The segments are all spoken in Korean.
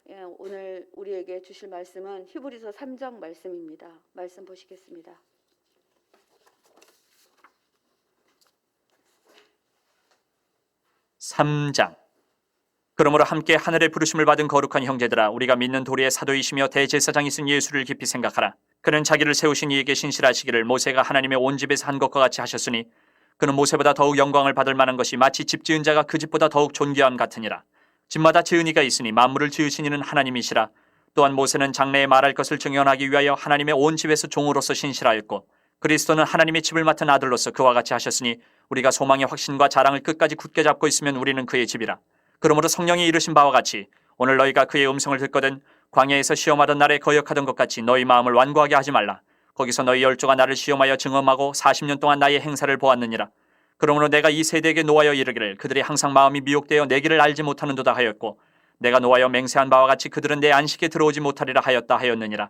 오늘 우리에게 주실 말씀은 히브리서 3장 말씀입니다. 말씀 보시겠습니다. (3장) 그러므로 함께 하늘의 부르심을 받은 거룩한 형제들아, 우리가 믿는 도리의 사도이시며 대제사장이 쓴 예수를 깊이 생각하라. 그는 자기를 세우신 이에게 신실하시기를 모세가 하나님의 온 집에서 한 것과 같이 하셨으니 그는 모세보다 더욱 영광을 받을 만한 것이 마치 집 지은 자가 그 집보다 더욱 존귀함 같으니라. 집마다 지은 이가 있으니 만물을 지으신 이는 하나님이시라. 또한 모세는 장래에 말할 것을 증언하기 위하여 하나님의 온 집에서 종으로서 신실하였고 그리스도는 하나님의 집을 맡은 아들로서 그와 같이 하셨으니 우리가 소망의 확신과 자랑을 끝까지 굳게 잡고 있으면 우리는 그의 집이라. 그러므로 성령이 이르신 바와 같이 오늘 너희가 그의 음성을 듣거든 광야에서 시험하던 날에 거역하던 것 같이 너희 마음을 완고하게 하지 말라. 거기서 너희 열조가 나를 시험하여 증언하고 40년 동안 나의 행사를 보았느니라. 그러므로 내가 이 세대에게 노하여 이르기를 그들이 항상 마음이 미혹되어 내 길을 알지 못하는도다 하였고 내가 노하여 맹세한 바와 같이 그들은 내 안식에 들어오지 못하리라 하였다 하였느니라.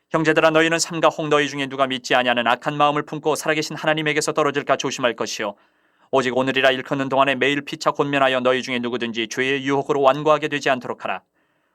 형제들아, 너희는 삼가 혹 너희 중에 누가 믿지 아니하는 악한 마음을 품고 살아계신 하나님에게서 떨어질까 조심할 것이요 오직 오늘이라 일컫는 동안에 매일 피차 권면하여 너희 중에 누구든지 죄의 유혹으로 완고하게 되지 않도록 하라.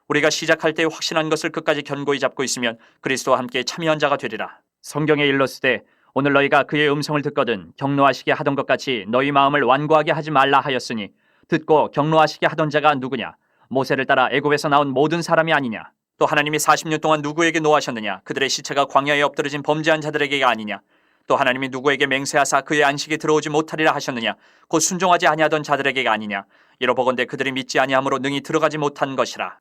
우리가 시작할 때 확신한 것을 끝까지 견고히 잡고 있으면 그리스도와 함께 참여한 자가 되리라. 성경에 일렀으되 오늘 너희가 그의 음성을 듣거든 경노하시게 하던 것 같이 너희 마음을 완고하게 하지 말라 하였으니 듣고 경노하시게 하던 자가 누구냐? 모세를 따라 애굽에서 나온 모든 사람이 아니냐? 또 하나님이 40년 동안 누구에게 노하셨느냐? 그들의 시체가 광야에 엎드러진 범죄한 자들에게가 아니냐? 또 하나님이 누구에게 맹세하사 그의 안식에 들어오지 못하리라 하셨느냐? 곧 순종하지 아니하던 자들에게가 아니냐? 이로보건대 그들이 믿지 아니함으로 능히 들어가지 못한 것이라.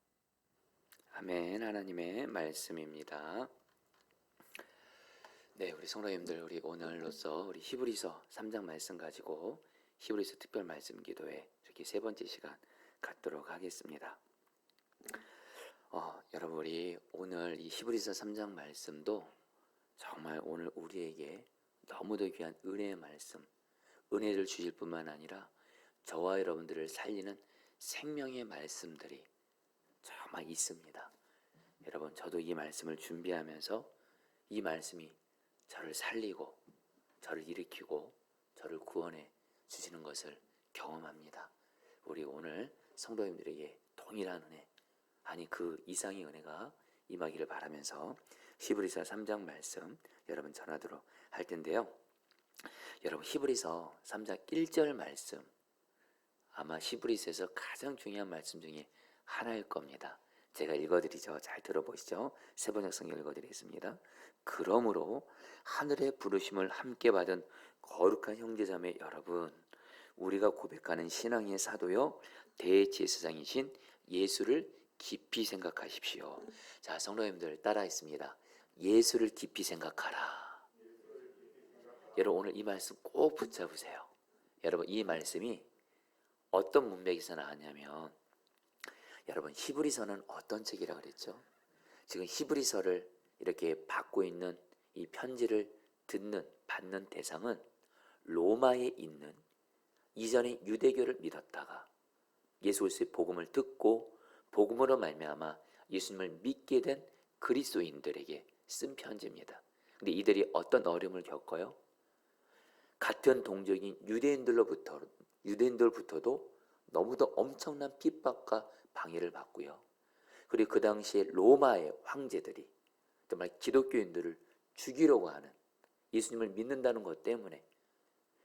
아멘. 하나님의 말씀입니다. 네, 우리 성도님들, 우리 오늘로써 우리 히브리서 3장 말씀 가지고 히브리서 특별 말씀 기도회 이렇게 세 번째 시간 갖도록 하겠습니다. 여러분, 우리 오늘 이 히브리서 3장 말씀도 정말 오늘 우리에게 너무도 귀한 은혜의 말씀, 은혜를 주실 뿐만 아니라 저와 여러분들을 살리는 생명의 말씀들이 정말 있습니다. 여러분, 저도 이 말씀을 준비하면서 이 말씀이 저를 살리고 저를 일으키고 저를 구원해 주시는 것을 경험합니다. 우리 오늘 성도님들에게 동일한 은혜, 아니 그 이상의 은혜가 임하기를 바라면서 히브리서 3장 말씀 여러분 전하도록 할 텐데요. 여러분, 히브리서 3장 1절 말씀, 아마 히브리서에서 가장 중요한 말씀 중에 하나일 겁니다. 제가 읽어드리죠. 잘 들어보시죠. 세번역 성경 읽어드리겠습니다. 그러므로 하늘의 부르심을 함께 받은 거룩한 형제자매 여러분, 우리가 고백하는 신앙의 사도요 대제사장이신 예수를 깊이 생각하십시오. 자, 성도님들 따라 있습니다. 예수를 깊이 생각하라. 여러분, 오늘 이 말씀 꼭 붙잡으세요. 여러분, 이 말씀이 어떤 문맥에서 나왔냐면, 여러분, 히브리서는 어떤 책이라 그랬죠? 지금 히브리서를 이렇게 받고 있는 이 편지를 받는 대상은 로마에 있는 이전에 유대교를 믿었다가 예수 그리스도의 복음을 듣고 복음으로 말미암아 예수님을 믿게 된 그리스도인들에게 쓴 편지입니다. 근데 이들이 어떤 어려움을 겪어요? 같은 동족인 유대인들로부터도 너무도 엄청난 핍박과 방해를 받고요. 그리고 그 당시에 로마의 황제들이 정말 기독교인들을 죽이려고 하는, 예수님을 믿는다는 것 때문에,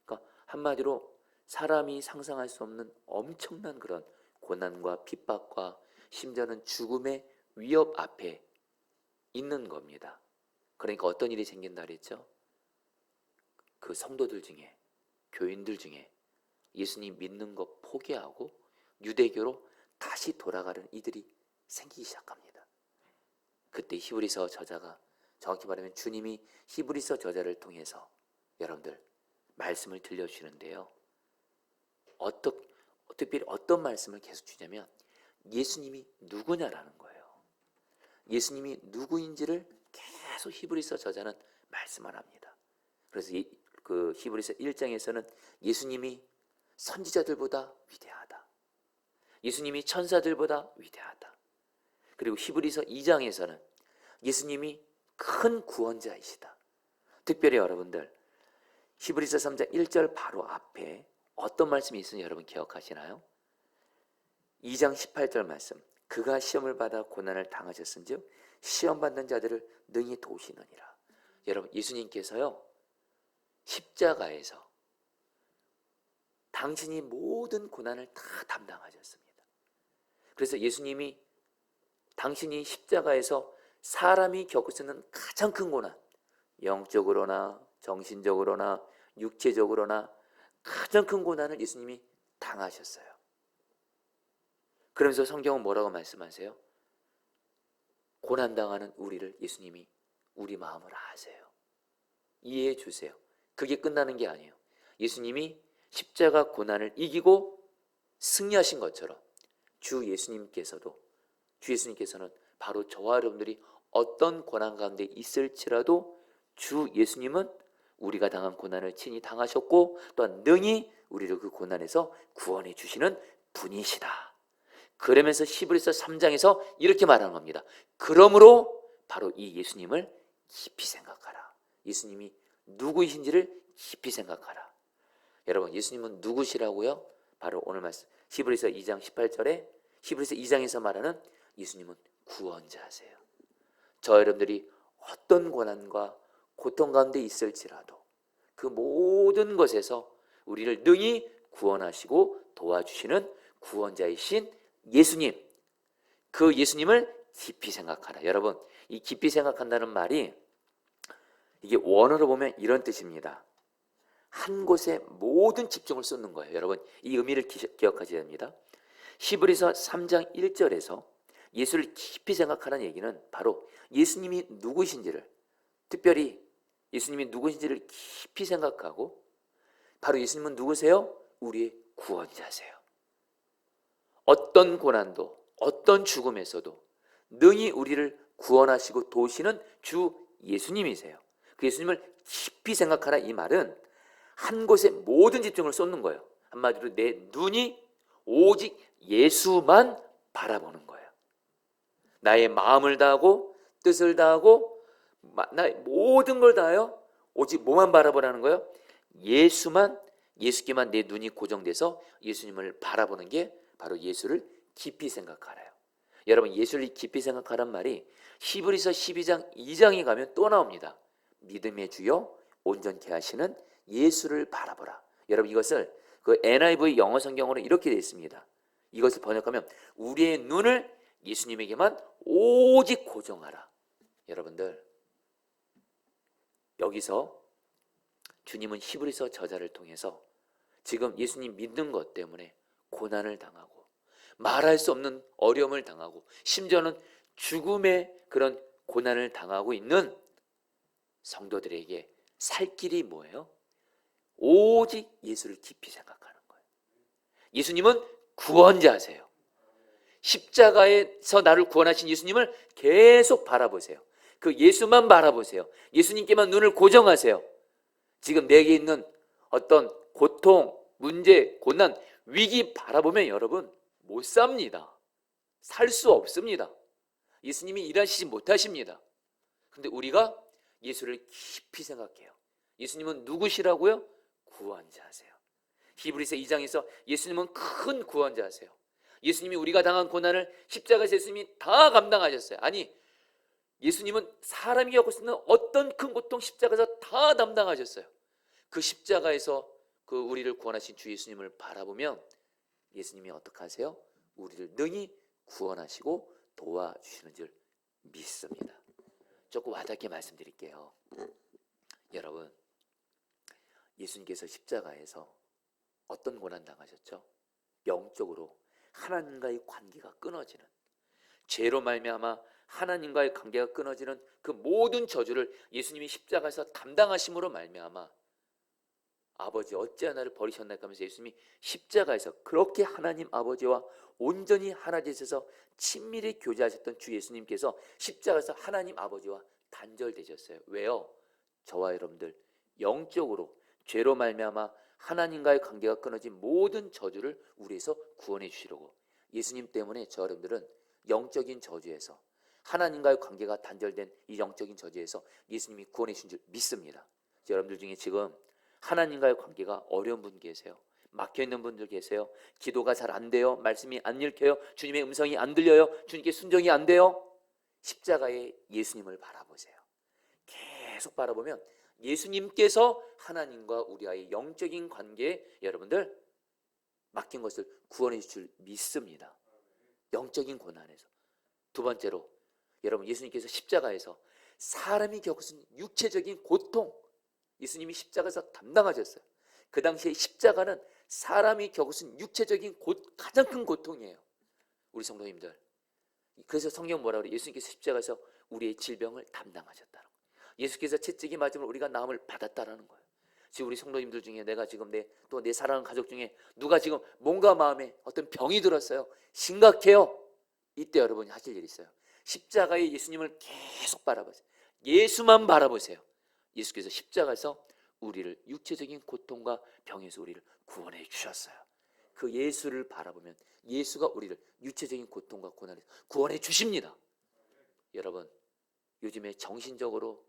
그러니까 한마디로 사람이 상상할 수 없는 엄청난 그런 고난과 핍박과 심지어는 죽음의 위협 앞에 있는 겁니다. 그러니까 어떤 일이 생긴다 그랬죠? 그 성도들 중에, 교인들 중에 예수님 믿는 것 포기하고 유대교로 다시 돌아가는 이들이 생기기 시작합니다. 그때 히브리서 저자가, 정확히 말하면 주님이 히브리서 저자를 통해서 여러분들 말씀을 들려주시는데요. 특별히 어떤 말씀을 계속 주냐면 예수님이 누구냐라는 거예요. 예수님이 누구인지를 계속 히브리서 저자는 말씀을 합니다. 그래서 그 히브리서 1장에서는 예수님이 선지자들보다 위대하다, 예수님이 천사들보다 위대하다. 그리고 히브리서 2장에서는 예수님이 큰 구원자이시다. 특별히 여러분들 히브리서 3장 1절 바로 앞에 어떤 말씀이 있으니 여러분 기억하시나요? 2장 18절 말씀, 그가 시험을 받아 고난을 당하셨은즉 시험 받는 자들을 능히 도우시느니라. 여러분, 예수님께서요 십자가에서 당신이 모든 고난을 다 담당하셨습니다. 그래서 예수님이 당신이 십자가에서 사람이 겪을 수 있는 가장 큰 고난, 영적으로나 정신적으로나 육체적으로나 가장 큰 고난을 예수님이 당하셨어요. 그러면서 성경은 뭐라고 말씀하세요? 고난당하는 우리를 예수님이 우리 마음을 아세요. 이해해 주세요. 그게 끝나는 게 아니에요. 예수님이 십자가 고난을 이기고 승리하신 것처럼 주 예수님께서는 바로 저와 여러분들이 어떤 고난 가운데 있을지라도 주 예수님은 우리가 당한 고난을 친히 당하셨고 또한 능히 우리를 그 고난에서 구원해 주시는 분이시다. 그러면서 히브리서 3장에서 이렇게 말하는 겁니다. 그러므로 바로 이 예수님을 깊이 생각하라. 예수님이 누구이신지를 깊이 생각하라. 여러분, 예수님은 누구시라고요? 바로 오늘 말씀 히브리서 2장 18절에 히브리서 2장에서 말하는 예수님은 구원자세요. 저 여러분들이 어떤 고난과 고통 가운데 있을지라도 그 모든 것에서 우리를 능히 구원하시고 도와주시는 구원자이신 예수님, 그 예수님을 깊이 생각하라. 여러분, 이 깊이 생각한다는 말이 이게 원어로 보면 이런 뜻입니다. 한 곳에 모든 집중을 쏟는 거예요. 여러분, 이 의미를 기억하셔야 됩니다. 히브리서 3장 1절에서 예수를 깊이 생각하라는 얘기는 바로 예수님이 누구신지를, 특별히 예수님이 누구신지를 깊이 생각하고, 바로 예수님은 누구세요? 우리의 구원자세요. 어떤 고난도 어떤 죽음에서도 능히 우리를 구원하시고 도우시는 주 예수님이세요. 그 예수님을 깊이 생각하라, 이 말은 한 곳에 모든 집중을 쏟는 거예요. 한마디로 내 눈이 오직 예수만 바라보는 거예요. 나의 마음을 다하고 뜻을 다하고 나의 모든 걸 다하여 오직 뭐만 바라보라는 거예요? 예수께만 내 눈이 고정돼서 예수님을 바라보는 게 바로 예수를 깊이 생각하라요. 여러분, 예수를 깊이 생각하란 말이 히브리서 12장 2장에 가면 또 나옵니다. 믿음의 주여 온전케 하시는 예수를 바라보라. 여러분, 이것을 그 NIV 영어 성경으로 이렇게 되어 있습니다. 이것을 번역하면 우리의 눈을 예수님에게만 오직 고정하라. 여러분들, 여기서 주님은 히브리서 저자를 통해서 지금 예수님 믿는 것 때문에 고난을 당하고 말할 수 없는 어려움을 당하고 심지어는 죽음의 그런 고난을 당하고 있는 성도들에게 살 길이 뭐예요? 오직 예수를 깊이 생각하는 거예요. 예수님은 구원자세요. 십자가에서 나를 구원하신 예수님을 계속 바라보세요. 그 예수만 바라보세요. 예수님께만 눈을 고정하세요. 지금 내게 있는 어떤 고통, 문제, 고난, 위기 바라보면 여러분 못 삽니다. 살 수 없습니다. 예수님이 일하시지 못하십니다. 근데 우리가 예수를 깊이 생각해요. 예수님은 누구시라고요? 구원자세요. 히브리서 2장에서 예수님은 큰 구원자세요. 예수님이 우리가 당한 고난을 십자가에서 예수님이 다 감당하셨어요. 아니, 예수님은 사람이 겪을 수 있는 어떤 큰 고통 십자가에서 다 담당하셨어요. 그 십자가에서 그 우리를 구원하신 주 예수님을 바라보면 예수님이 어떻게 하세요? 우리를 능히 구원하시고 도와주시는 줄 믿습니다. 조금 와닿게 말씀드릴게요. 여러분, 예수님께서 십자가에서 어떤 고난 당하셨죠? 영적으로 하나님과의 관계가 끊어지는, 죄로 말미암아 하나님과의 관계가 끊어지는 그 모든 저주를 예수님이 십자가에서 담당하심으로 말미암아 아버지 어찌 나를 버리셨나이까 하면서 예수님이 십자가에서 그렇게 하나님 아버지와 온전히 하나 되셔서 친밀히 교제하셨던 주 예수님께서 십자가에서 하나님 아버지와 단절되셨어요. 왜요? 저와 여러분들 영적으로 죄로 말미암아 하나님과의 관계가 끊어진 모든 저주를 우리에서 구원해 주시려고, 예수님 때문에 저 여러분들은 영적인 저주에서, 하나님과의 관계가 단절된 이 영적인 저주에서 예수님이 구원해 주신 줄 믿습니다. 여러분들 중에 지금 하나님과의 관계가 어려운 분 계세요. 막혀있는 분들 계세요. 기도가 잘 안 돼요. 말씀이 안 읽혀요. 주님의 음성이 안 들려요. 주님께 순종이 안 돼요. 십자가의 예수님을 바라보세요. 계속 바라보면 예수님께서 하나님과 우리와의 영적인 관계에 여러분들 맡긴 것을 구원해 주실 줄 믿습니다. 영적인 고난에서. 두 번째로 여러분, 예수님께서 십자가에서 사람이 겪은 육체적인 고통, 예수님이 십자가에서 담당하셨어요. 그 당시에 십자가는 사람이 겪은 육체적인 가장 큰 고통이에요. 우리 성도님들, 그래서 성경 뭐라 그래요? 예수님께서 십자가에서 우리의 질병을 담당하셨다는 거예요. 예수께서 채찍이 맞으면 우리가 나음을 받았다라는 거예요. 지금 우리 성도님들 중에 내가 지금 또 내 사랑하는 가족 중에 누가 지금 몸과 마음에 어떤 병이 들었어요. 심각해요. 이때 여러분이 하실 일이 있어요. 십자가의 예수님을 계속 바라보세요. 예수만 바라보세요. 예수께서 십자가에서 우리를 육체적인 고통과 병에서 우리를 구원해 주셨어요. 그 예수를 바라보면 예수가 우리를 육체적인 고통과 고난에서 구원해 주십니다. 여러분, 요즘에 정신적으로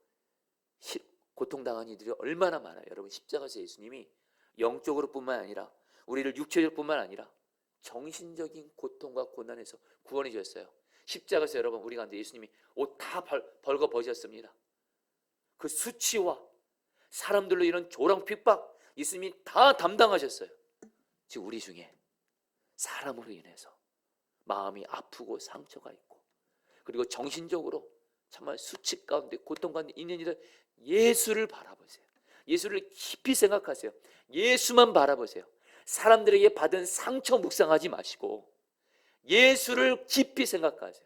고통당한 이들이 얼마나 많아요. 여러분, 십자가에서 예수님이 영적으로 뿐만 아니라 우리를 육체적으로 뿐만 아니라 정신적인 고통과 고난에서 구원해 주셨어요. 십자가에서 여러분, 우리 가운데 예수님이 옷 다 벌거 벗으셨습니다. 그 수치와 사람들로 이런 조롱 핍박 예수님이 다 담당하셨어요. 지금 우리 중에 사람으로 인해서 마음이 아프고 상처가 있고, 그리고 정신적으로 정말 수치 가운데 고통 가운데 있는 이들, 예수를 바라보세요. 예수를 깊이 생각하세요. 예수만 바라보세요. 사람들에게 받은 상처 묵상하지 마시고 예수를 깊이 생각하세요.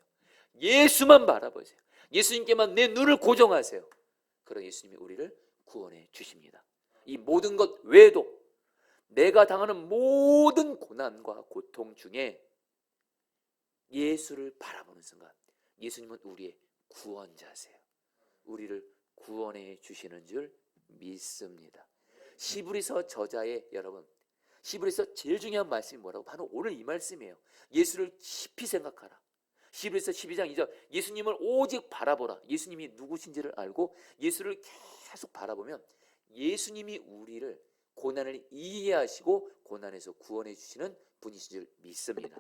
예수만 바라보세요. 예수님께만 내 눈을 고정하세요. 그런 예수님이 우리를 구원해 주십니다. 이 모든 것 외에도 내가 당하는 모든 고난과 고통 중에 예수를 바라보는 순간 예수님은 우리의 구원자세요. 우리를 구원해 주시는 줄 믿습니다. 시브리서 저자의 여러분, 시브리서 제일 중요한 말씀이 뭐라고? 바로 오늘 이 말씀이에요. 예수를 깊이 생각하라. 시브리서 12장 2절, 예수님을 오직 바라보라. 예수님이 누구신지를 알고 예수를 계속 바라보면 예수님이 우리를 고난을 이해하시고 고난에서 구원해 주시는 분이신 줄 믿습니다.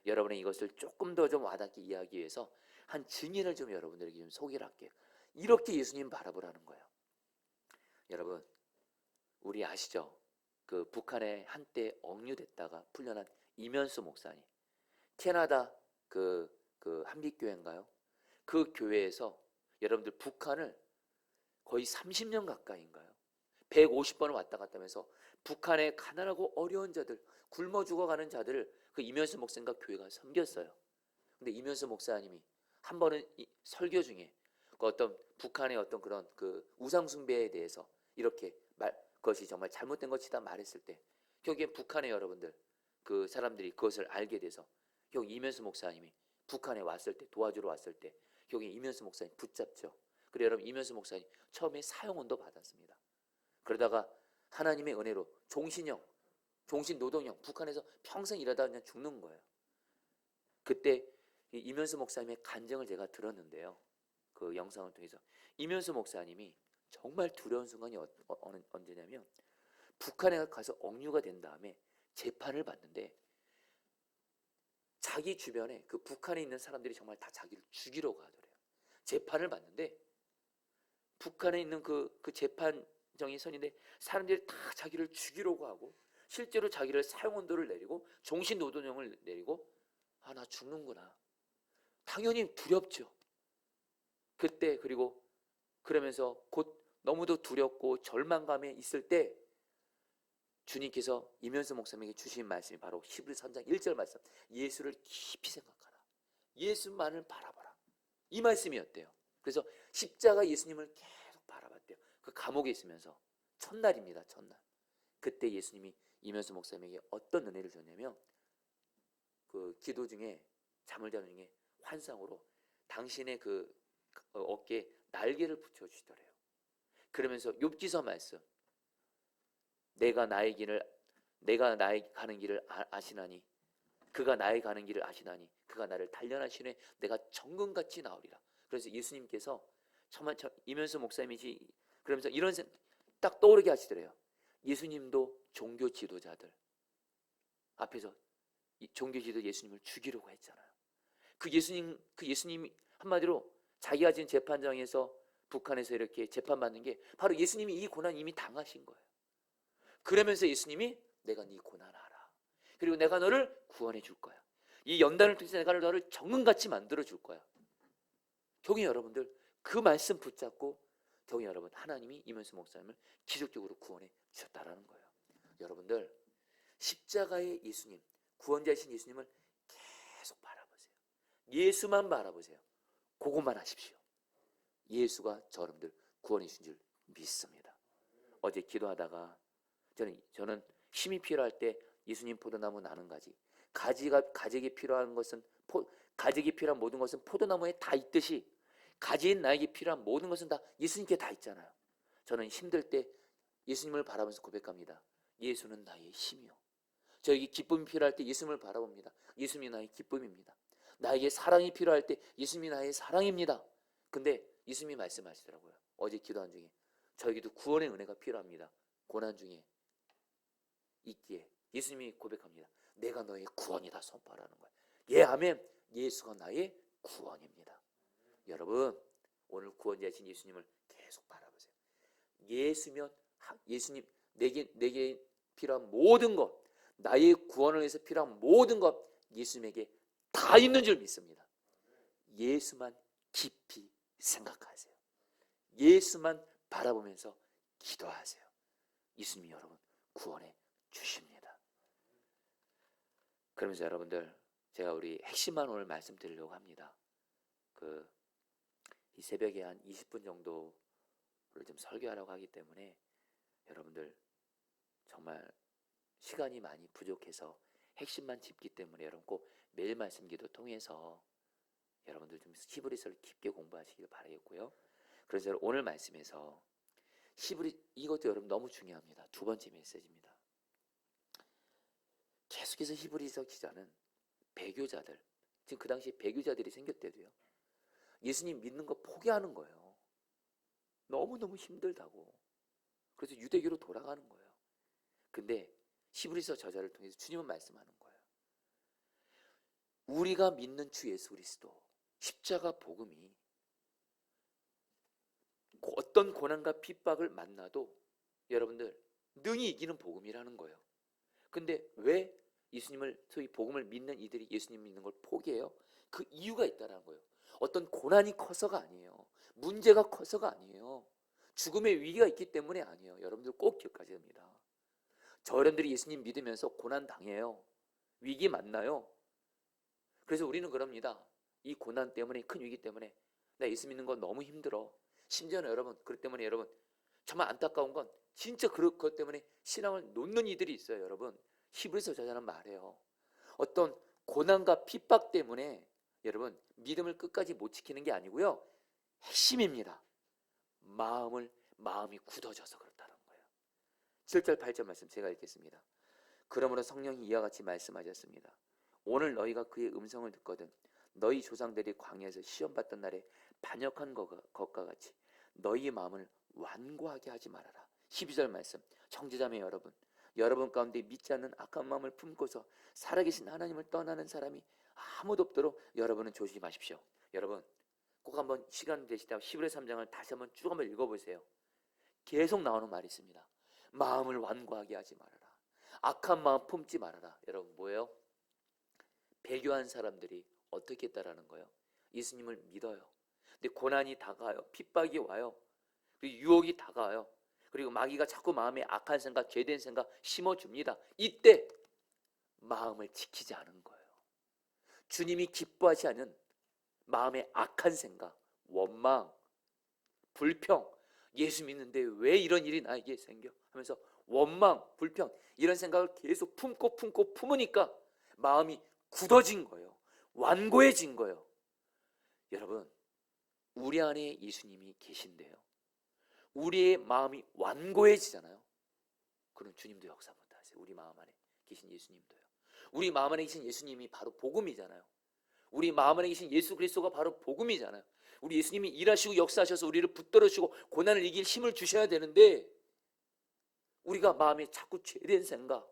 여러분의 이것을 조금 더 좀 와닿게 이해하기 위해서 한 증인을 좀 여러분들에게 좀 소개를 할게요. 이렇게 예수님 바라보라는 거예요. 여러분, 우리 아시죠? 그 북한에 한때 억류됐다가 풀려난 이면수 목사님, 캐나다 그 한빛교회인가요? 그 교회에서 여러분들 북한을 거의 30년 가까이인가요? 150번을 왔다 갔다 하면서 북한의 가난하고 어려운 자들, 굶어 죽어가는 자들을 그 이면수 목사님과 교회가 섬겼어요. 근데 이면수 목사님이 한 번은 설교 중에 그 어떤 북한의 어떤 그런 그 우상 숭배에 대해서 이렇게 그것이 정말 잘못된 것이다 말했을 때, 여기에 북한의 여러분들 그 사람들이 그것을 알게 돼서 여기 이면수 목사님이 북한에 왔을 때, 도와주러 왔을 때 여기 이면수 목사님 붙잡죠. 그리고 여러분, 이면수 목사님 처음에 사형원도 받았습니다. 그러다가 하나님의 은혜로 종신형, 종신노동형, 북한에서 평생 일하다 그냥 죽는 거예요. 그때 이면수 목사님의 간증을 제가 들었는데요. 그 영상을 통해서 이면수 목사님이 정말 두려운 순간이 언제냐면, 북한에 가서 억류가 된 다음에 재판을 받는데 자기 주변에 그 북한에 있는 사람들이 정말 다 자기를 죽이려고 하더래요. 재판을 받는데 북한에 있는 그 재판정이 선인데 사람들이 다 자기를 죽이려고 하고, 실제로 자기를 사형원도를 내리고 종신노동형을 내리고, 아, 나 죽는구나. 당연히 두렵죠. 그때 그리고 그러면서 곧 너무도 두렵고 절망감에 있을 때 주님께서 이면수 목사님에게 주신 말씀이 바로 히브리서 3장 1절 말씀, 예수를 깊이 생각하라. 예수만을 바라봐라. 이 말씀이었대요. 그래서 십자가 예수님을 계속 바라봤대요. 그 감옥에 있으면서 첫날입니다. 첫날. 그때 예수님이 이면수 목사님에게 어떤 은혜를 줬냐면, 그 기도 중에, 잠을 자는 중에 환상으로 당신의 그 어깨에 날개를 붙여주시더래요. 그러면서 욥기서 말씀, 내가 나의 가는 길을 아시나니, 그가 나의 가는 길을 아시나니, 그가 나를 단련하시네, 내가 정금같이 나오리라. 그래서 예수님께서 정말 이면수 목사님이지, 그러면서 이런 딱 떠오르게 하시더래요. 예수님도 종교 지도자들, 앞에서 종교 지도 예수님을 죽이려고 했잖아요. 그 예수님이 한마디로 자기가 지금 재판장에서 북한에서 이렇게 재판받는 게 바로 예수님이 이 고난 이미 당하신 거예요. 그러면서 예수님이 내가 네 고난 알아. 그리고 내가 너를 구원해 줄 거야. 이 연단을 통해서 내가 너를 정금같이 만들어 줄 거야. 경희 여러분들, 그 말씀 붙잡고 경희 여러분, 하나님이 이면수 목사님을 기적적으로 구원해 주셨다라는 거예요. 여러분들, 십자가의 예수님, 구원자이신 예수님을 계속 바라보세요. 예수만 바라보세요. 그것만 하십시오. 예수가 여러분들 구원해 주신 줄 믿습니다. 어제 기도하다가 저는 힘이 필요할 때 예수님 포도나무 나는 가지가 필요한 것은 가지기 필요한 모든 것은 포도나무에 다 있듯이 가지인 나에게 필요한 모든 것은 다 예수님께 다 있잖아요. 저는 힘들 때 예수님을 바라보면서 고백합니다. 예수는 나의 힘이요. 저에게 기쁨이 필요할 때 예수님을 바라봅니다. 예수님이 나의 기쁨입니다. 나에게 사랑이 필요할 때 예수님이 나의 사랑입니다. 근데 예수님이 말씀하시더라고요. 어제 기도한 중에 저에게도 구원의 은혜가 필요합니다. 고난 중에 있기에 예수님이 고백합니다. 내가 너의 구원이다 선포하라는 거예요. 예, 아멘. 예수가 나의 구원입니다. 여러분, 오늘 구원자이신 예수님을 계속 바라보세요. 예수면 예수님 내게 필요한 모든 것, 나의 구원을 위해서 필요한 모든 것 예수님에게 다 있는 줄 믿습니다. 예수만 깊이 생각하세요. 예수만 바라보면서 기도하세요. 예수님이 여러분 구원해 주십니다. 그러면서 여러분들, 제가 우리 핵심만 오늘 말씀드리려고 합니다. 이 새벽에 한 20분 정도를 좀 설교하려고 하기 때문에 여러분들 정말 시간이 많이 부족해서 핵심만 짚기 때문에 여러분 꼭 매일 말씀 기도 통해서 여러분들 좀 히브리서를 깊게 공부하시길 바라겠고요. 그래서 오늘 말씀에서 이것도 여러분 너무 중요합니다. 두 번째 메시지입니다. 계속해서 히브리서 기자는 배교자들, 지금 그 당시에 배교자들이 생겼대도요. 예수님 믿는 거 포기하는 거예요. 너무너무 힘들다고. 그래서 유대교로 돌아가는 거예요. 근데 히브리서 저자를 통해서 주님은 말씀하는 거예요. 우리가 믿는 주 예수 그리스도 십자가 복음이 어떤 고난과 핍박을 만나도 여러분들 능히 이기는 복음이라는 거예요. 근데 왜 예수님을, 소위 복음을 믿는 이들이 예수님 믿는 걸 포기해요? 그 이유가 있다는 거예요. 어떤 고난이 커서가 아니에요. 문제가 커서가 아니에요. 죽음의 위기가 있기 때문에 아니에요. 여러분들 꼭 기억하셔야 됩니다. 여러분들이 예수님 믿으면서 고난 당해요. 위기 만나요. 그래서 우리는 그럽니다. 이 고난 때문에, 큰 위기 때문에 나 예수 믿는 건 너무 힘들어. 심지어는 여러분, 그것 때문에 여러분 정말 안타까운 건 진짜 그것 때문에 신앙을 놓는 이들이 있어요. 여러분, 히브리서 저자는 말해요. 어떤 고난과 핍박 때문에 여러분 믿음을 끝까지 못 지키는 게 아니고요. 핵심입니다. 마음이 굳어져서 그렇다는 거예요. 7절 8절 말씀 제가 읽겠습니다. 그러므로 성령이 이와 같이 말씀하셨습니다. 오늘 너희가 그의 음성을 듣거든 너희 조상들이 광야에서 시험받던 날에 반역한 것과 같이 너희 마음을 완고하게 하지 말아라. 12절 말씀, 형제자매 여러분 가운데 믿지 않는 악한 마음을 품고서 살아계신 하나님을 떠나는 사람이 아무도 없도록 여러분은 조심하십시오. 여러분 꼭 한번 시간 되실 때 히브리서 3장을 다시 한번 쭉 한번 읽어보세요. 계속 나오는 말이 있습니다. 마음을 완고하게 하지 말아라. 악한 마음 품지 말아라. 여러분 뭐예요? 배교한 사람들이 어떻게 했다라는 거예요? 예수님을 믿어요. 근데 고난이 다가와요. 핍박이 와요. 그리고 유혹이 다가와요. 그리고 마귀가 자꾸 마음에 악한 생각, 죄된 생각 심어줍니다. 이때 마음을 지키지 않은 거예요. 주님이 기뻐하지 않은 마음의 악한 생각, 원망, 불평, 예수 믿는데 왜 이런 일이 나에게 생겨? 하면서 원망, 불평 이런 생각을 계속 품으니까 마음이 굳어진 거예요. 완고해진 거예요. 여러분, 우리 안에 예수님이 계신데요. 우리의 마음이 완고해지잖아요. 그럼 주님도 역사 못하세요. 우리 마음 안에 계신 예수님도요. 우리 마음 안에 계신 예수님이 바로 복음이잖아요. 우리 마음 안에 계신 예수 그리스도가 바로 복음이잖아요. 우리 예수님이 일하시고 역사하셔서 우리를 붙들어주시고 고난을 이길 힘을 주셔야 되는데 우리가 마음에 자꾸 죄된 생각,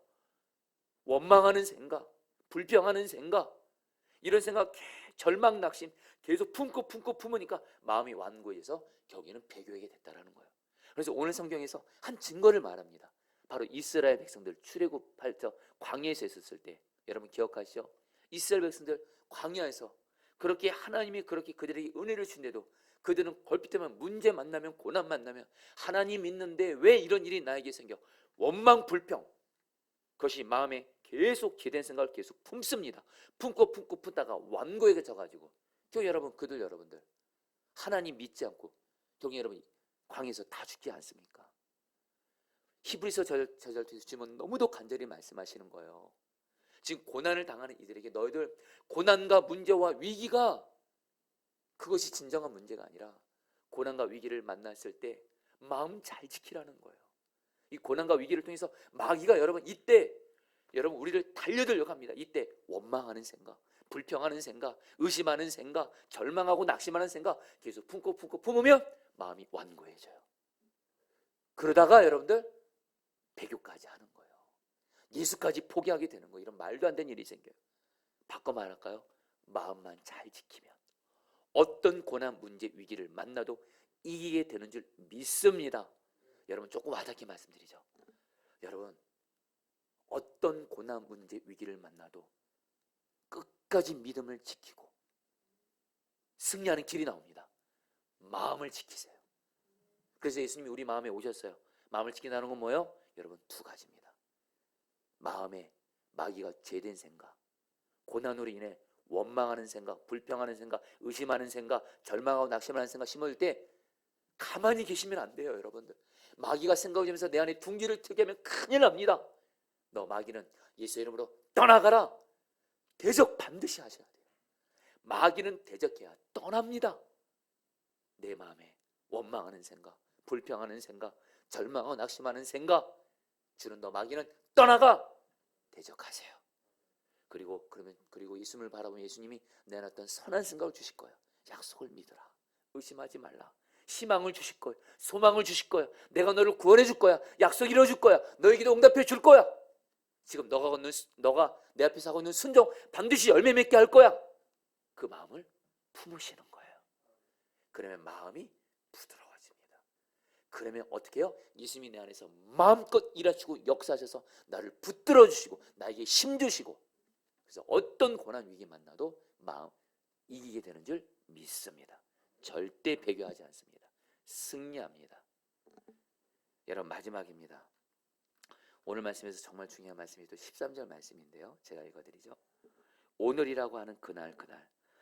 원망하는 생각, 불평하는 생각, 이런 생각, 절망, 낙심 계속 품고 품으니까 마음이 완고해서 결국에는 배교하게 됐다라는 거예요. 그래서 오늘 성경에서 한 증거를 말합니다. 바로 이스라엘 백성들 출애굽할 때 광야에서 있었을 때, 여러분 기억하시죠? 이스라엘 백성들 광야에서 그렇게 하나님이 그렇게 그들에게 은혜를 주는데도 그들은 얼핏 때만 문제 만나면, 고난 만나면 하나님 믿는데 왜 이런 일이 나에게 생겨? 원망, 불평, 그것이 마음에 계속 기댄 생각을 계속 품습니다. 품고 품다가 완고하게 져가지고 여러분, 여러분들 하나님 믿지 않고 여러분 광야에서 다 죽지 않습니까? 히브리서 저절에서 주님은 너무도 간절히 말씀하시는 거예요. 지금 고난을 당하는 이들에게 너희들 고난과 문제와 위기가, 그것이 진정한 문제가 아니라 고난과 위기를 만났을 때 마음 잘 지키라는 거예요. 이 고난과 위기를 통해서 마귀가 여러분 이때 여러분 우리를 달려들려고 합니다. 이때 원망하는 생각, 불평하는 생각, 의심하는 생각, 절망하고 낙심하는 생각 계속 품고 품으면 마음이 완고해져요. 그러다가 여러분들 배교까지 하는 거예요. 예수까지 포기하게 되는 거예요. 이런 말도 안 되는 일이 생겨요. 바꿔 말할까요? 마음만 잘 지키면 어떤 고난, 문제, 위기를 만나도 이기게 되는 줄 믿습니다. 여러분 조금 와닿게 말씀드리죠. 여러분 어떤 고난, 문제, 위기를 만나도 끝까지 믿음을 지키고 승리하는 길이 나옵니다. 마음을 지키세요. 그래서 예수님이 우리 마음에 오셨어요. 마음을 지킨다는 건 뭐예요? 여러분 두 가지입니다. 마음에 마귀가 죄된 생각, 고난으로 인해 원망하는 생각, 불평하는 생각, 의심하는 생각, 절망하고 낙심하는 생각 심어줄 때 가만히 계시면 안 돼요. 여러분들 마귀가 생각하면서 내 안에 둥지를 트게 하면 큰일 납니다. 너 마귀는 예수 이름으로 떠나가라. 대적 반드시 하셔야 돼요. 마귀는 대적해야 떠납니다. 내 마음에 원망하는 생각, 불평하는 생각, 절망하고 낙심하는 생각 주는 너 마귀는 떠나가. 대적하세요. 그리고 예수님을 바라보면 예수님이 내놨던 선한 생각을 주실 거예요. 약속을 믿으라. 의심하지 말라. 희망을 주실 거예요. 소망을 주실 거예요. 내가 너를 구원해 줄 거야. 약속 이뤄 줄 거야. 너에게도 응답해 줄 거야. 지금 너가 내 앞에서 하고 있는 순종 반드시 열매 맺게 할 거야. 그 마음을 품으시는 거예요. 그러면 마음이 부드러워집니다. 그러면 어떻게 해요? 예수님이 내 안에서 마음껏 일하시고 역사하셔서 나를 붙들어 주시고 나에게 힘 주시고, 그래서 어떤 고난 위기 만나도 마음 이기게 되는 줄 믿습니다. 절대 배교하지 않습니다. 승리합니다. 여러분 마지막입니다. 오늘 말씀에서 정말 중요한 말씀이 또 13절 말씀인데요. 제가 읽어드리죠. 오늘이라고 하는 그날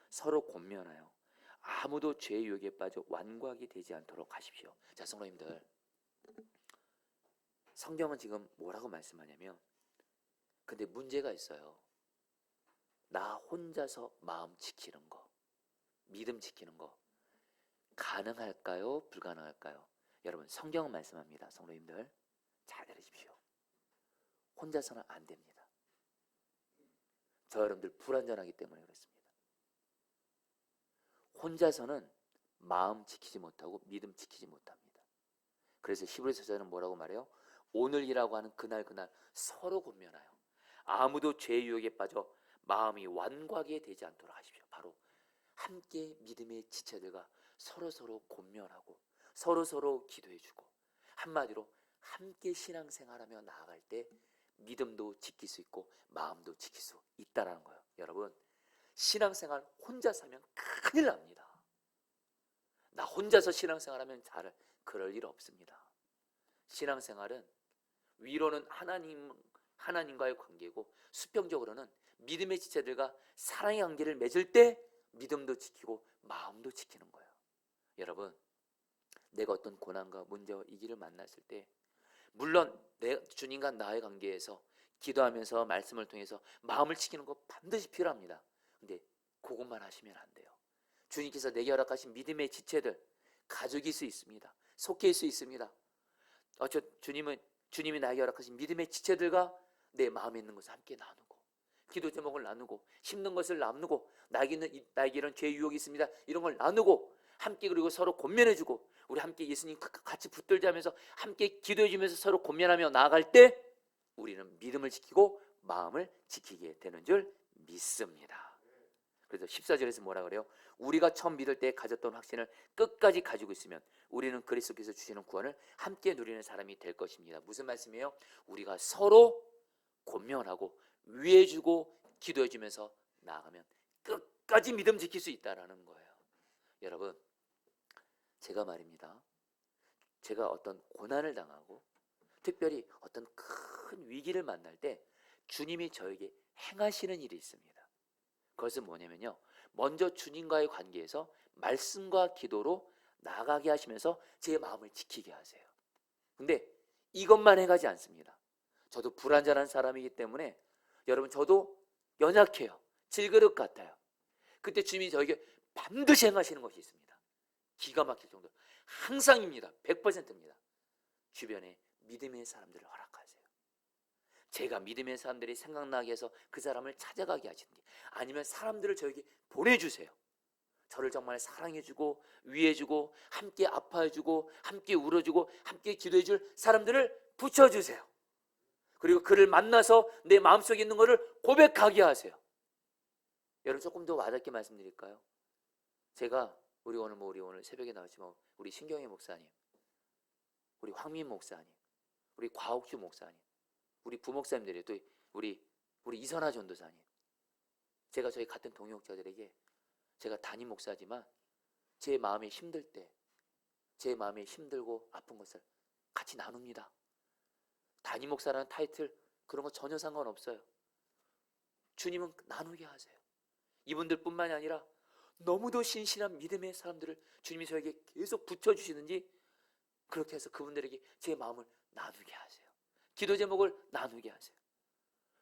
서로 권면하여 아무도 죄의 유혹에 빠져 완고하게 되지 않도록 하십시오. 자, 성도님들, 성경은 지금 뭐라고 말씀하냐면, 근데 문제가 있어요. 나 혼자서 마음 지키는 거, 믿음 지키는 거 가능할까요? 불가능할까요? 여러분 성경은 말씀합니다. 성도님들 잘 들으십시오. 혼자서는 안 됩니다. 저 여러분들 불완전하기 때문에 그렇습니다. 혼자서는 마음 지키지 못하고 믿음 지키지 못합니다. 그래서 히브리서에는 뭐라고 말해요? 오늘이라고 하는 그날 서로 권면하여 아무도 죄의 유혹에 빠져 마음이 완고하게 되지 않도록 하십시오. 바로 함께 믿음의 지체들과 서로 권면하고 서로 기도해주고, 한마디로 함께 신앙생활하며 나아갈 때 믿음도 지킬 수 있고 마음도 지킬 수 있다라는 거예요. 여러분 신앙생활 혼자 사면 큰일 납니다. 나 혼자서 신앙생활하면 그럴 일 없습니다. 신앙생활은 위로는 하나님과의 관계고 수평적으로는 믿음의 지체들과 사랑의 관계를 맺을 때 믿음도 지키고 마음도 지키는 거예요. 여러분 내가 어떤 고난과 문제와 위기를 만났을 때 물론 주님과 나의 관계에서 기도하면서 말씀을 통해서 마음을 지키는 거 반드시 필요합니다. 근데 그것만 하시면 안 돼요. 주님께서 내게 허락하신 믿음의 지체들, 가족일 수 있습니다. 속해일 수 있습니다. 주님이 나에게 허락하신 믿음의 지체들과 내 마음에 있는 것을 함께 나누고, 기도 제목을 나누고, 힘든 것을 나누고, 나에게 이런 죄의 유혹이 있습니다. 이런 걸 나누고 함께, 그리고 서로 권면해주고, 우리 함께 예수님 같이 붙들자면서 함께 기도해주면서 서로 권면하며 나아갈 때 우리는 믿음을 지키고 마음을 지키게 되는 줄 믿습니다. 그래서 14절에서 뭐라 그래요? 우리가 처음 믿을 때 가졌던 확신을 끝까지 가지고 있으면 우리는 그리스도께서 주시는 구원을 함께 누리는 사람이 될 것입니다. 무슨 말씀이에요? 우리가 서로 권면하고 위해주고 기도해주면서 나아가면 끝까지 믿음 지킬 수 있다는 거예요. 여러분, 제가 말입니다. 제가 어떤 고난을 당하고 특별히 어떤 큰 위기를 만날 때 주님이 저에게 행하시는 일이 있습니다. 그것은 뭐냐면요, 먼저 주님과의 관계에서 말씀과 기도로 나아가게 하시면서 제 마음을 지키게 하세요. 근데 이것만 해가지 않습니다. 저도 불완전한 사람이기 때문에 여러분, 저도 연약해요. 질그릇 같아요. 그때 주님이 저에게 반드시 행하시는 것이 있습니다. 기가 막힐 정도, 항상입니다. 100%입니다. 주변에 믿음의 사람들을 허락하세요. 제가 믿음의 사람들이 생각나게 해서 그 사람을 찾아가게 하시든지, 아니면 사람들을 저에게 보내주세요. 저를 정말 사랑해주고 위해주고 함께 아파해주고 함께 울어주고 함께 기도해줄 사람들을 붙여주세요. 그리고 그를 만나서 내 마음속에 있는 것을 고백하게 하세요. 여러분, 조금 더 와닿게 말씀드릴까요? 제가 우리 오늘 새벽에 나왔지만 우리 신경희 목사님, 우리 황민 목사님, 우리 과옥주 목사님, 우리 부목사님들이, 또 우리 이선아 전도사님, 제가 저희 같은 동역자들에게, 제가 담임 목사지만 제 마음이 힘들 때, 제 마음이 힘들고 아픈 것을 같이 나눕니다. 담임 목사라는 타이틀 그런 거 전혀 상관없어요. 주님은 나누게 하세요. 이분들뿐만이 아니라 너무도 신실한 믿음의 사람들을 주님이 저에게 계속 붙여주시는지, 그렇게 해서 그분들에게 제 마음을 나누게 하세요. 기도 제목을 나누게 하세요.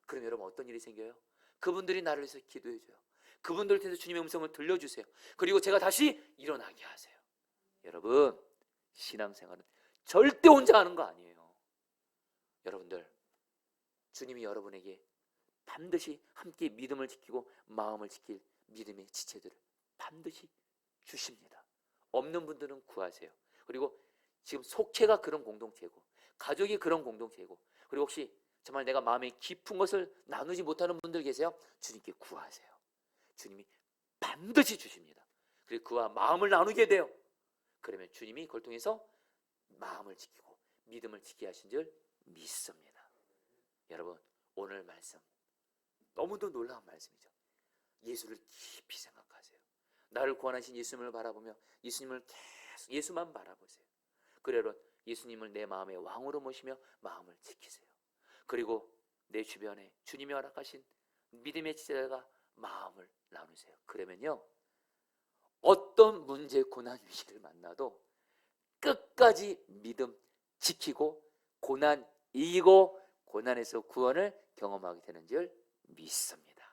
그럼 여러분, 어떤 일이 생겨요? 그분들이 나를 위해서 기도해줘요. 그분들을 통해서 주님의 음성을 들려주세요. 그리고 제가 다시 일어나게 하세요. 여러분, 신앙생활은 절대 혼자 하는 거 아니에요. 여러분들, 주님이 여러분에게 반드시 함께 믿음을 지키고 마음을 지킬 믿음의 지체들을 반드시 주십니다. 없는 분들은 구하세요. 그리고 지금 속회가 그런 공동체고, 가족이 그런 공동체고, 그리고 혹시 정말 내가 마음에 깊은 것을 나누지 못하는 분들 계세요? 주님께 구하세요. 주님이 반드시 주십니다. 그리고 그와 마음을 나누게 돼요. 그러면 주님이 그걸 통해서 마음을 지키고 믿음을 지키게 하신 줄 믿습니다. 여러분, 오늘 말씀 너무도 놀라운 말씀이죠. 예수를 깊이 생각하세요. 나를 구원하신 예수님을 바라보며 예수님을 계속 예수만 바라보세요. 그래로 예수님을 내 마음의 왕으로 모시며 마음을 지키세요. 그리고 내 주변에 주님이 허락하신 믿음의 지체가 마음을 나누세요. 그러면요, 어떤 문제, 고난, 위기를 만나도 끝까지 믿음 지키고 고난 이기고 고난에서 구원을 경험하게 되는 줄 믿습니다.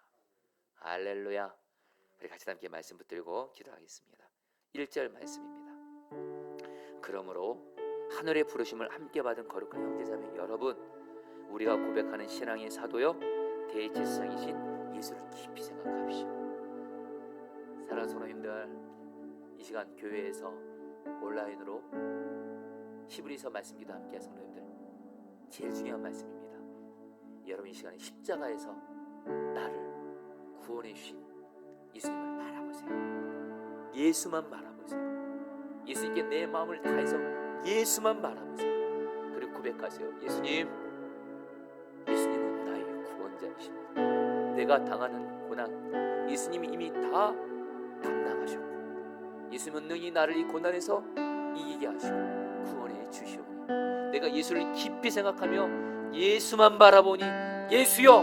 할렐루야. 우리 같이 함께 말씀 붙들고 기도하겠습니다. 1절 말씀입니다. 그러므로 하늘의 부르심을 함께 받은 거룩한 형제자매 여러분, 우리가 고백하는 신앙의 사도요 대제사장이신 예수를 깊이 생각합시오. 사랑하는 성도님들, 이 시간 교회에서 온라인으로 히브리서 말씀기도 함께 한 성도님들, 제일 중요한 말씀입니다. 여러분, 이 시간에 십자가에서 나를 구원해 주신 예수님을 바라보세요. 예수만 바라보세요. 예수님께 내 마음을 다해서 예수만 바라보세요. 그리고 고백하세요. 예수님은 나의 구원자이십니다. 내가 당하는 고난 예수님이 이미 다 담당하셨고, 예수님은 능히 나를 이 고난에서 이기게 하시고 구원해 주시오니, 내가 예수를 깊이 생각하며 예수만 바라보니, 예수여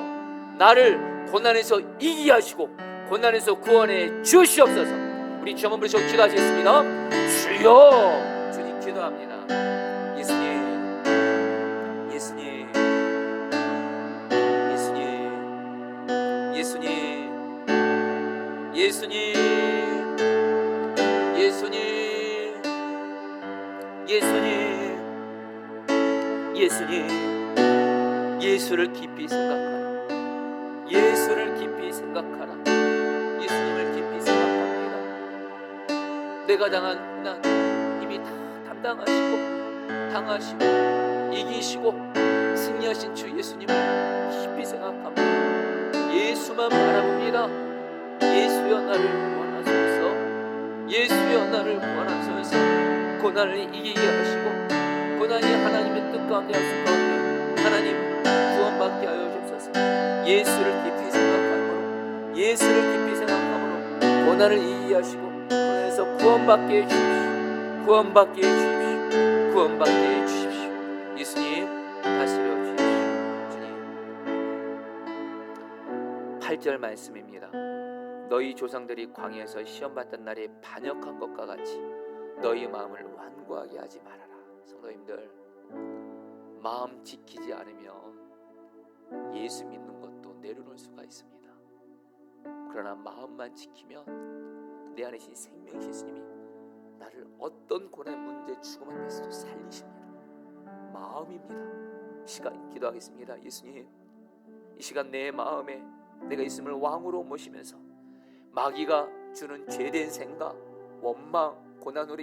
나를 고난에서 이기게 하시고 고난에서 구원해 주시옵소서. 우리 주 한번 부르시고 기도하시겠습니다. 주여, 주님 기도합니다. 예수님, 예수님, 예수님, 예수님, 예수님, 예수님, 예수님, 예수님, 예수를 깊이 생각하라. 예수를 깊이 생각하라. 예수님을 깊이 생각합니다. 내가 당한 고난 이미 다 담당하시고 당하시고 이기시고 승리하신 주 예수님을 깊이 생각합니다. 예수만 바라봅니다. 예수여 나를 구원하소서. 예수여 나를 구원하소서. 고난을 이기게 하시고 고난이 하나님의 뜻 가운데 약속 가운데 하나님 구원받게 하여 주옵소서. 예수를 깊이 생각함으로 예수를 깊이 생각함으로 고난을 이기게 하시고 고난에서 구원받게 해주십시오. 구원받게 해주십시오. 구원받게 해주십시오. 예수님 다스려 주십시오. 주님 8절 말씀입니다. 너희 조상들이 광야에서 시험받던 날에 반역한 것과 같이 너희 마음을 완고하게 하지 말아라. 성도님들, 마음 지키지 않으면 예수 믿는 것도 내려놓을 수가 있습니다. 그러나 마음만 지키면 내 안에 계신 생명이신 예수님이 나를 어떤 고난, 문제, 죽음 앞에서도 살리십니다. 마음입니다. 시간 기도하겠습니다. 예수님, 이 시간 내 마음에 내가 예수님을 왕으로 모시면서 마귀가 주는 죄된 생각, 원망, 고난으로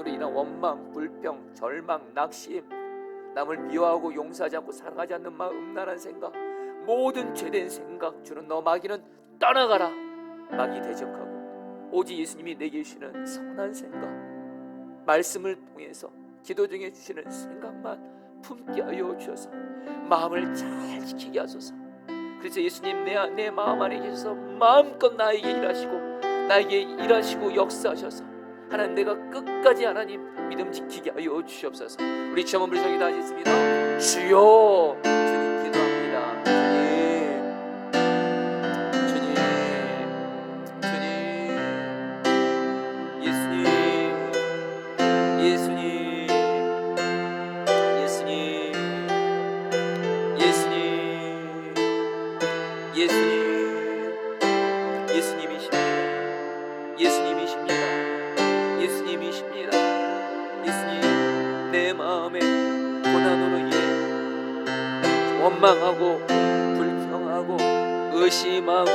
인한 원망, 불평, 절망, 낙심, 남을 미워하고 용서하지 않고 사랑하지 않는 마음, 음란한 생각, 모든 죄된 생각 주는 너 마귀는 떠나가라. 마귀 대적하고 오직 예수님이 내게 주시는 선한 생각, 말씀을 통해서 기도 중에 주시는 생각만 품게 하여 주셔서 마음을 잘 지키게 하소서. 그래서 예수님 내 마음 안에 계셔서 마음껏 나에게 일하시고 역사하셔서 하나님 내가 끝까지 하나님 믿음 지키게 하여 주시옵소서. 우리 주여 한번 부르짖어 기도하겠습니다. 주여, 주님 기도합니다. 주님, 예수님, 예수님, 예수님, 예수님, 예수님, 예수님이십니다. 예수님이십니다. 예수님이십니다. 예수님, 내 마음에 고난으로 인해 원망하고 불평하고 의심하고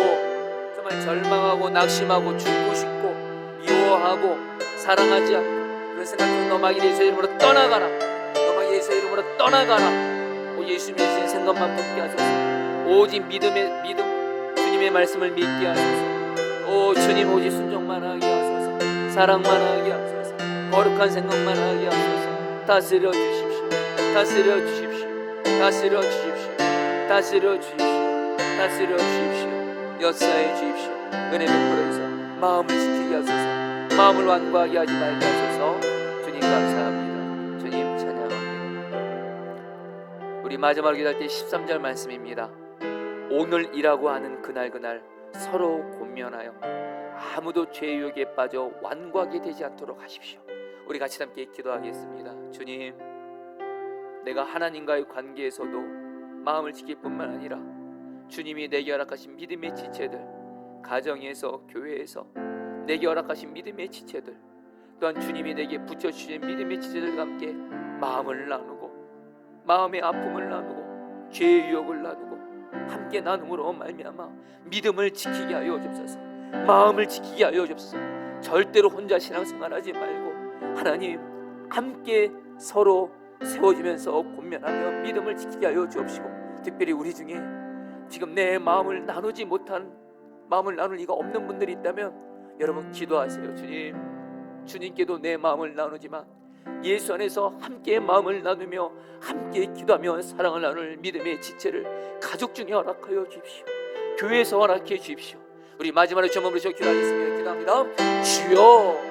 정말 절망하고 낙심하고 죽고 싶고 미워하고 사랑하지 않고 그런 생각으로 너 마귀 예수의 이름으로 떠나가라. 너 마귀 예수의 이름으로 떠나가라. 오 예수님의 주신 생각만 품게 하소서. 오직 믿음 주님의 말씀을 믿게 하소서. 오 주님 오직 순종만 하게 하소서. 사랑만 하게 하소서. 거룩한 생각만 하게 하소서. 다스려 주십시오. 다스려 주십시오. 다스려 주십시오. 다스려 주십시오. 다스려 주십시오. 역사해 주십시오. 은혜 베풀어서 마음을 지키게 하소서. 마음을 완고하게 하지 말게 하소서. 주님 감사합니다. 주님 찬양합니다. 우리 마지막으로 기도할 때 13절 말씀입니다. 오늘이라고 하는 그날 서로 권면하여 아무도 죄의 유혹에 빠져 완고하게 되지 않도록 하십시오. 우리 같이 함께 기도하겠습니다. 주님, 내가 하나님과의 관계에서도 마음을 지킬 뿐만 아니라 주님이 내게 허락하신 믿음의 지체들, 가정에서 교회에서 내게 허락하신 믿음의 지체들, 또한 주님이 내게 붙여주신 믿음의 지체들과 함께 마음을 나누고 마음의 아픔을 나누고 죄의 유혹을 나누고 함께 나눔으로 말미암아 믿음을 지키게 하여 주옵소서. 마음을 지키게 하여 주옵소서. 절대로 혼자 신앙생활하지 말고 하나님 함께 서로 세워주면서 권면하며 믿음을 지키게 하여 주옵시고, 특별히 우리 중에 지금 내 마음을 나누지 못한, 마음을 나눌 리가 없는 분들이 있다면 여러분 기도하세요. 주님께도 내 마음을 나누지만 예수 안에서 함께 마음을 나누며 함께 기도하며 사랑을 나눌 믿음의 지체를 가족 중에 허락하여 주십시오. 교회에서 허락해 주십시오. 우리 마지막으로 주여 부르시고 기도하겠습니다. 기도합니다. 주여,